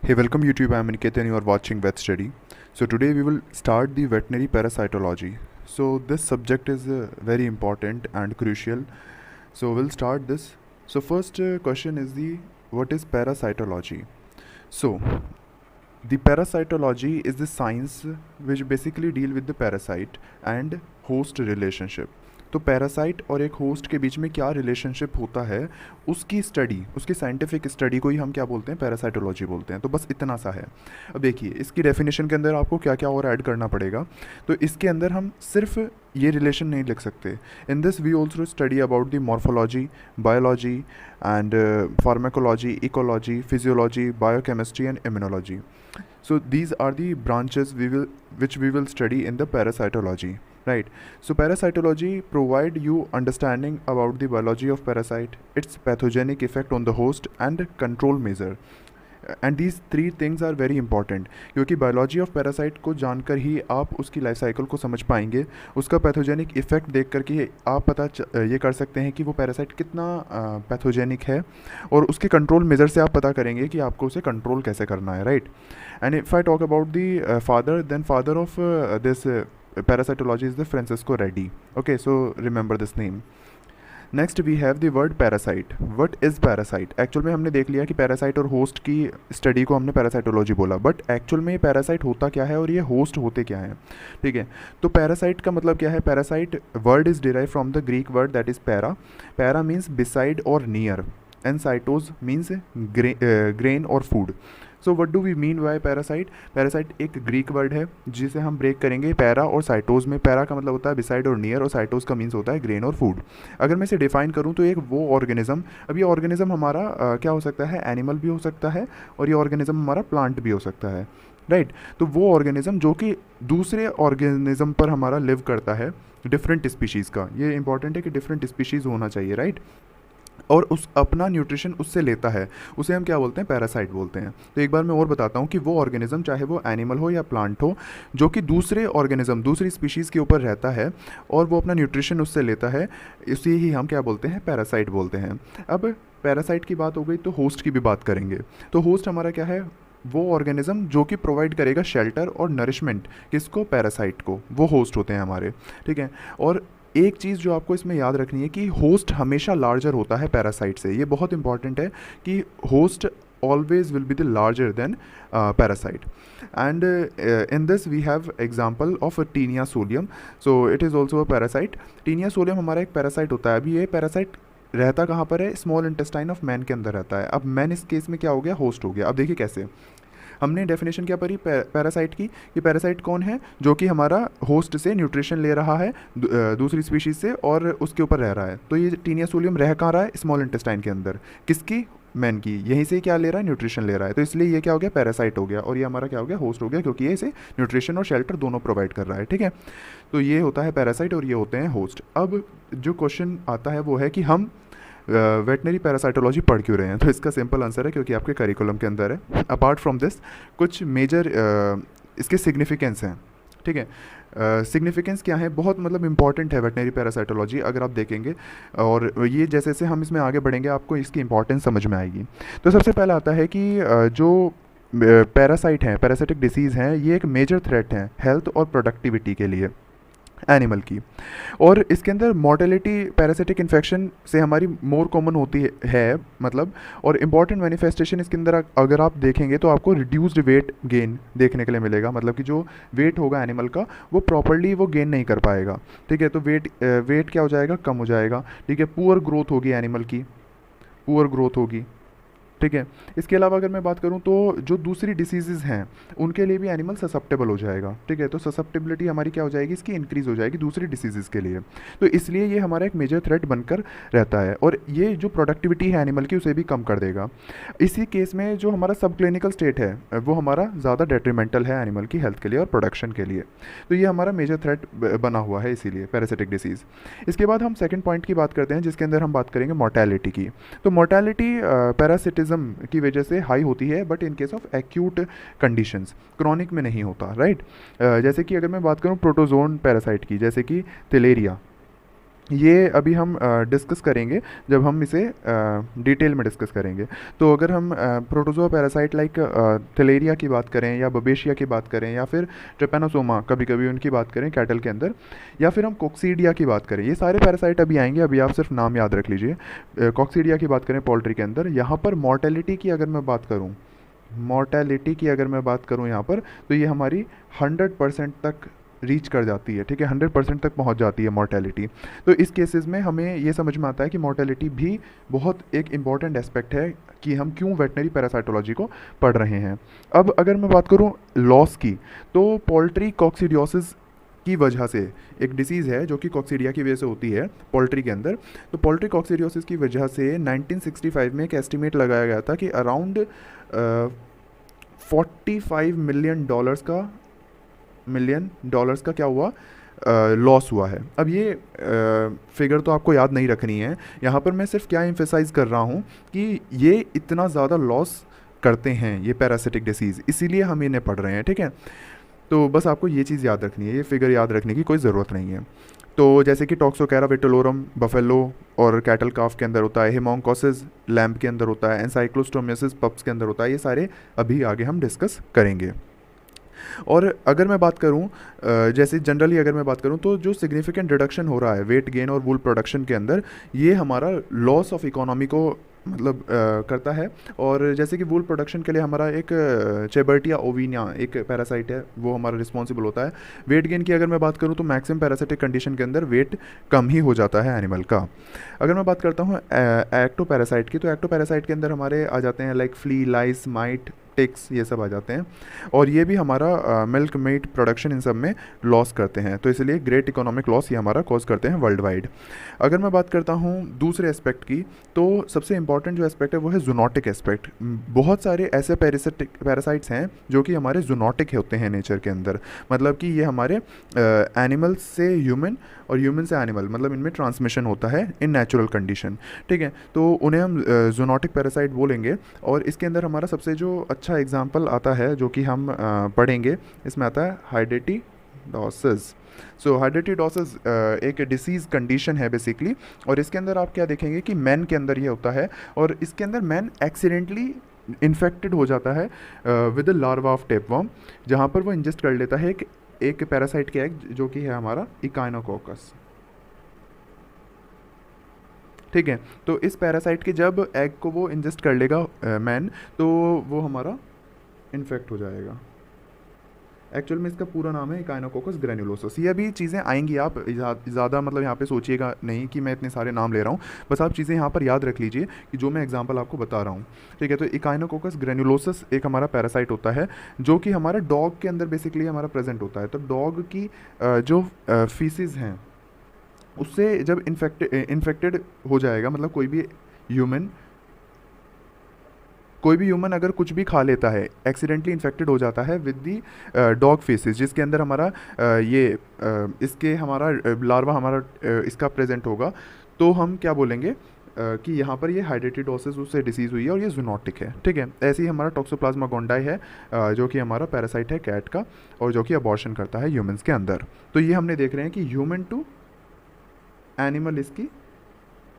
Hey, welcome YouTube. I'm Niket and you are watching Vet Study. So today we will start the veterinary parasitology. So this subject is very important and crucial. So we'll start this. So first question is the what is parasitology? So the parasitology is the science which basically deal with the parasite and host relationship. तो parasite और एक host के बीच में क्या relationship होता है उसकी study, उसकी साइंटिफिक स्टडी को ही हम क्या बोलते हैं, पैरासाइटोलॉजी बोलते हैं। तो बस इतना सा है। अब देखिए इसकी डेफिनेशन के अंदर आपको क्या क्या और ऐड करना पड़ेगा। तो इसके अंदर हम सिर्फ ये रिलेशन नहीं लिख सकते। In this we also study about the morphology, biology and pharmacology, ecology, physiology, biochemistry and immunology. So these are the branches which we will study in the parasitology, right? So parasitology provide you understanding about the biology of parasite, its pathogenic effect on the host and control measure. And these three things are very important, क्योंकि biology of parasite को जानकर ही आप उसकी life cycle को समझ पाएंगे। उसका pathogenic effect देख करके आप ये कर सकते हैं कि वो पैरासाइट कितना पैथोजेनिक है, और उसके कंट्रोल मेजर से आप पता करेंगे कि आपको उसे कंट्रोल कैसे करना है, right? And if I talk about the father, then father of this parasitology is the Francisco Redi. Okay, so remember this name. Next we have the word parasite. What is parasite? Actual में हमने देख लिया कि parasite और host की study को हमने parasitology बोला, बट एक्चुअल में ये पैरासाइट होता क्या है और ये होस्ट होते क्या हैं, ठीक है? तो पैरासाइट का मतलब क्या है? Parasite word is derive from the Greek word that is para. Para means beside और near, and sitos means grain और food. So what do we mean by parasite? Parasite एक ग्रीक वर्ड है जिसे हम ब्रेक करेंगे para और साइटोज में. Para का मतलब होता है बिसाइड और नियर, और साइटोज का मीन्स होता है ग्रेन और फूड. अगर मैं इसे डिफाइन करूं तो एक वो ऑर्गेनिज्म, अब ये ऑर्गेनिज्म हमारा क्या हो सकता है? एनिमल भी हो सकता है, और ये ऑर्गेनिज्म हमारा प्लांट भी हो सकता है, राइट? तो वो ऑर्गेनिज्म जो कि दूसरे ऑर्गेनिज्म पर हमारा लिव करता है, डिफरेंट स्पीशीज़ का. ये इंपॉर्टेंट है कि डिफरेंट स्पीशीज़ होना चाहिए, राइट? और उस अपना न्यूट्रिशन उससे लेता है, उसे हम क्या बोलते हैं? पैरासाइट बोलते हैं. तो एक बार मैं और बताता हूँ कि वो ऑर्गेनिज्म, चाहे वो एनिमल हो या प्लांट हो, जो कि दूसरे ऑर्गेनिज्म, दूसरी स्पीशीज़ के ऊपर रहता है और वो अपना न्यूट्रिशन उससे लेता है, इसे ही हम क्या बोलते हैं? पैरासाइट बोलते हैं. अब पैरासाइट की बात हो गई तो होस्ट की भी बात करेंगे. तो होस्ट हमारा क्या है? वो ऑर्गेनिज्म जो कि प्रोवाइड करेगा शेल्टर और नरिशमेंट किसको? पैरासाइट को. वो होस्ट होते हैं हमारे, ठीक है? और एक चीज़ जो आपको इसमें याद रखनी है कि होस्ट हमेशा लार्जर होता है पैरासाइट से. ये बहुत इंपॉर्टेंट है कि host always will be the larger than parasite. And in this we have example of a Taenia solium. So it is also a parasite. Taenia solium हमारा एक पैरासाइट होता है. अभी ये पैरासाइट रहता कहाँ पर है? स्मॉल इंटेस्टाइन ऑफ मैन के अंदर रहता है. अब मैन इस केस में क्या हो गया? होस्ट हो गया. अब देखिए कैसे हमने डेफिनेशन क्या पढ़ी पैरासाइट की, कि पैरासाइट कौन है? जो कि हमारा होस्ट से न्यूट्रिशन ले रहा है दूसरी स्पीशीज़ से और उसके ऊपर रह रहा है. तो ये टीनिया सोलियम रह कहाँ रहा है? स्मॉल इंटेस्टाइन के अंदर. किसकी? मैन की. यहीं से क्या ले रहा है? न्यूट्रिशन ले रहा है. तो इसलिए ये क्या हो गया? पैरासाइट हो गया. और ये हमारा क्या हो गया? होस्ट हो गया, क्योंकि ये इसे न्यूट्रिशन और शेल्टर दोनों प्रोवाइड कर रहा है, ठीक है? तो ये होता है पैरासाइट और ये होते हैं होस्ट. अब जो क्वेश्चन आता है वो है कि हम वेटनरी पैरासाइटोलॉजी पढ़ क्यों रहे हैं? तो इसका सिंपल आंसर है क्योंकि आपके करिकुलम के अंदर है. अपार्ट फ्रॉम दिस कुछ मेजर इसके सिग्निफिकेंस हैं, ठीक है? सिग्निफिकेंस क्या है? बहुत मतलब इंपॉर्टेंट है वेटनरी पैरासाइटोलॉजी, अगर आप देखेंगे, और ये जैसे जैसे हम इसमें आगे बढ़ेंगे आपको इसकी इंपॉर्टेंस समझ में आएगी. तो सबसे पहला आता है कि जो पैरासाइट हैं, पैरासिटिक डिसीज़ हैं, ये एक मेजर थ्रेट हैं हेल्थ और प्रोडक्टिविटी के लिए एनिमल की. और इसके अंदर मॉर्टेलिटी पैरासिटिक इन्फेक्शन से हमारी मोर कॉमन होती है, मतलब. और इम्पॉर्टेंट मैनिफेस्टेशन इसके अंदर अगर आप देखेंगे तो आपको रिड्यूस्ड वेट गेन देखने के लिए मिलेगा. मतलब कि जो वेट होगा एनिमल का वो प्रॉपर्ली वो गेन नहीं कर पाएगा, ठीक है? तो वेट क्या हो जाएगा? कम हो जाएगा, ठीक है? पुअर ग्रोथ होगी एनिमल की, पुअर ग्रोथ होगी, ठीक है? इसके अलावा अगर मैं बात करूं तो जो दूसरी डिसीज़ हैं उनके लिए भी एनिमल ससेप्टेबल हो जाएगा, ठीक है? तो ससेप्टेबिलिटी हमारी क्या हो जाएगी? इसकी इंक्रीज़ हो जाएगी दूसरी डिसीज़ के लिए. तो इसलिए ये हमारा एक मेजर थ्रेट बनकर रहता है, और ये जो प्रोडक्टिविटी है एनिमल की उसे भी कम कर देगा. इसी केस में जो हमारा सब क्लिनिकल स्टेट है वो हमारा ज़्यादा डेट्रीमेंटल है एनिमल की हेल्थ के लिए और प्रोडक्शन के लिए. तो ये हमारा मेजर थ्रेट बना हुआ है इसीलिए पैरासिटिक डिसीज़. इसके बाद हम सेकेंड पॉइंट की बात करते हैं जिसके अंदर हम बात करेंगे मोर्टेलिटी की. तो मोर्टेलिटी पैरासिटिज्म की वजह से हाई होती है, but in case of acute conditions, chronic में नहीं होता, राइट? जैसे कि अगर मैं बात करूं प्रोटोजोन पैरासाइट की, जैसे कि तिलेरिया, ये अभी हम डिस्कस करेंगे जब हम इसे डिटेल में डिस्कस करेंगे। तो अगर हम प्रोटोजोआ पैरासाइट लाइक थलेरिया की बात करें या बबेशिया की बात करें या फिर ट्रिपेनोसोमा कभी कभी उनकी बात करें कैटल के अंदर, या फिर हम कोक्सीडिया की बात करें, ये सारे पैरासाइट अभी आएंगे, अभी आप सिर्फ नाम याद रख लीजिए। कोक्सीडिया की बात करें पोल्ट्री के अंदर, यहाँ पर मॉर्टेलिटी की अगर मैं बात करूँ, मॉर्टेलिटी की अगर मैं बात करूँ यहाँ पर, तो ये हमारी 100% तक रीच कर जाती है, ठीक है, 100% तक पहुंच जाती है मॉर्टेलिटी। तो इस केसेस में हमें ये समझ में आता है कि मॉर्टेलिटी भी बहुत एक इम्पॉर्टेंट एस्पेक्ट है कि हम क्यों वेटनरी पैरासाइटोलॉजी को पढ़ रहे हैं। अब अगर मैं बात करूं लॉस की, तो पोल्ट्री कॉक्सीडियोसिस की वजह से एक डिसीज़ है जो कि कॉक्सीडिया की वजह से होती है पोल्ट्री के अंदर। तो पोल्ट्री कॉक्सीडियोसिस की वजह से 1965 में एक एस्टिमेट लगाया गया था कि अराउंड 45 मिलियन डॉलर्स का क्या हुआ, लॉस हुआ है। अब ये फिगर तो आपको याद नहीं रखनी है, यहाँ पर मैं सिर्फ क्या एम्फेसाइज कर रहा हूँ कि ये इतना ज़्यादा लॉस करते हैं ये पैरासिटिक डिसीज़, इसीलिए हम इन्हें पढ़ रहे हैं, ठीक है। तो बस आपको ये चीज़ याद रखनी है, ये फिगर याद रखने की कोई ज़रूरत नहीं है। तो जैसे कि टॉक्सोकेरा विटिलोरम बफेलो और कैटल काफ के अंदर होता है, हेमोंकोसिस लैम्प के अंदर होता है, एनसाइक्लोस्टोमियोसिस पप्स के अंदर होता है, ये सारे अभी आगे हम डिस्कस करेंगे। और अगर मैं बात करूं जैसे जनरली अगर मैं बात करूं तो जो सिग्निफिकेंट रिडक्शन हो रहा है वेट गेन और वूल प्रोडक्शन के अंदर, ये हमारा लॉस ऑफ इकोनॉमी को मतलब करता है। और जैसे कि वूल प्रोडक्शन के लिए हमारा एक चेबर्टिया ओविनिया एक पैरासाइट है, वो हमारा रिस्पॉन्सिबल होता है। वेट गेन की अगर मैं बात करूं तो मैक्सिमम पैरासिटिक कंडीशन के अंदर वेट कम ही हो जाता है एनिमल का। अगर मैं बात करता हूं एक्टो पैरासाइट की, तो एक्टो पैरासाइट के अंदर हमारे आ जाते हैं लाइक फ्ली, लाइस, माइट, टिक्स, ये सब आ जाते हैं। और ये भी हमारा मिल्क मीट प्रोडक्शन इन सब में लॉस करते हैं, तो इसलिए ग्रेट इकोनॉमिक लॉस ये हमारा कॉज करते हैं वर्ल्ड वाइड। अगर मैं बात करता हूँ दूसरे एस्पेक्ट की, तो सबसे इंपॉर्टेंट जो एस्पेक्ट है वो है जूनोटिक एस्पेक्ट। बहुत सारे ऐसे पैरासाइट्स हैं जो कि हमारे जूनोटिक होते हैं नेचर के अंदर, मतलब कि ये हमारे एनिमल्स से ह्यूमन और ह्यूमन से एनिमल, मतलब इनमें ट्रांसमिशन होता है इन नेचुरल कंडीशन, ठीक है। तो उन्हें हम जूनोटिक पैरासाइट बोलेंगे। और इसके अंदर हमारा सबसे जो अच्छा एग्जाम्पल आता है जो कि हम पढ़ेंगे, इसमें आता है हाइडेटिडोसिस। सो हाइडेटिडोसिस एक डिसीज़ कंडीशन है बेसिकली, और इसके अंदर आप क्या देखेंगे कि मैन के अंदर ये होता है, और इसके अंदर मैन एक्सीडेंटली इन्फेक्टेड हो जाता है विद लार्वा ऑफ टेपवर्म, जहाँ पर वो इंजेस्ट कर लेता है एक पैरासाइट के एग जो कि है हमारा इकाइनोकोकस, ठीक है। तो इस पैरासाइट के जब एग को वो इंजेस्ट कर लेगा मैन, तो वो हमारा इन्फेक्ट हो जाएगा। एक्चुअल में इसका पूरा नाम है इकाइनोकोकस ग्रेन्युलोसस। ये अभी चीज़ें आएंगी, आप ज़्यादा मतलब यहाँ पे सोचिएगा नहीं कि मैं इतने सारे नाम ले रहा हूँ, बस आप चीज़ें यहाँ पर याद रख लीजिए कि जो मैं एग्जांपल आपको बता रहा हूँ, ठीक है। तो इकाइनोकोकस ग्रेन्युलोसस एक हमारा पैरासाइट होता है जो कि हमारा डॉग के अंदर बेसिकली हमारा प्रेजेंट होता है। तो डॉग की जो फीसिस हैं उससे जब इन्फेक्टेड हो जाएगा, मतलब कोई भी ह्यूमन अगर कुछ भी खा लेता है, एक्सीडेंटली इन्फेक्टेड हो जाता है विद दी डॉग फेसिस, जिसके अंदर हमारा इसके हमारा लार्वा हमारा इसका प्रेजेंट होगा, तो हम क्या बोलेंगे कि यहाँ पर ये हाइडेटिडोसिस उससे डिसीज़ हुई है और ये जूनोटिक है, ठीक है। ऐसे ही हमारा टॉक्सोप्लाज्मा गोंडाई है जो कि हमारा पैरासाइट है कैट का, और जो कि अबॉर्शन करता है ह्यूमंस के अंदर। तो ये हमने देख रहे हैं कि ह्यूमन टू एनिमल इसकी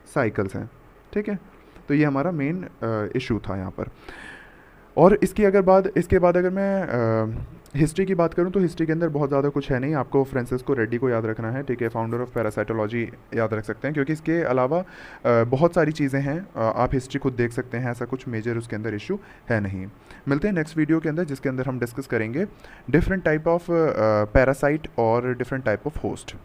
साइकिल्स हैं, ठीक है। तो ये हमारा मेन इशू था यहाँ पर। और इसके बाद अगर मैं हिस्ट्री की बात करूँ, तो हिस्ट्री के अंदर बहुत ज़्यादा कुछ है नहीं, आपको फ्रांसिस्को रेड्डी को याद रखना है, ठीक है, फाउंडर ऑफ पैरासाइटोलॉजी याद रख सकते हैं, क्योंकि इसके अलावा बहुत सारी चीज़ें हैं, आप हिस्ट्री खुद देख सकते हैं, ऐसा कुछ मेजर उसके अंदर इशू है नहीं। मिलते हैं नेक्स्ट वीडियो के अंदर, जिसके अंदर हम डिस्कस करेंगे डिफरेंट टाइप ऑफ पैरासाइट और डिफरेंट टाइप ऑफ होस्ट।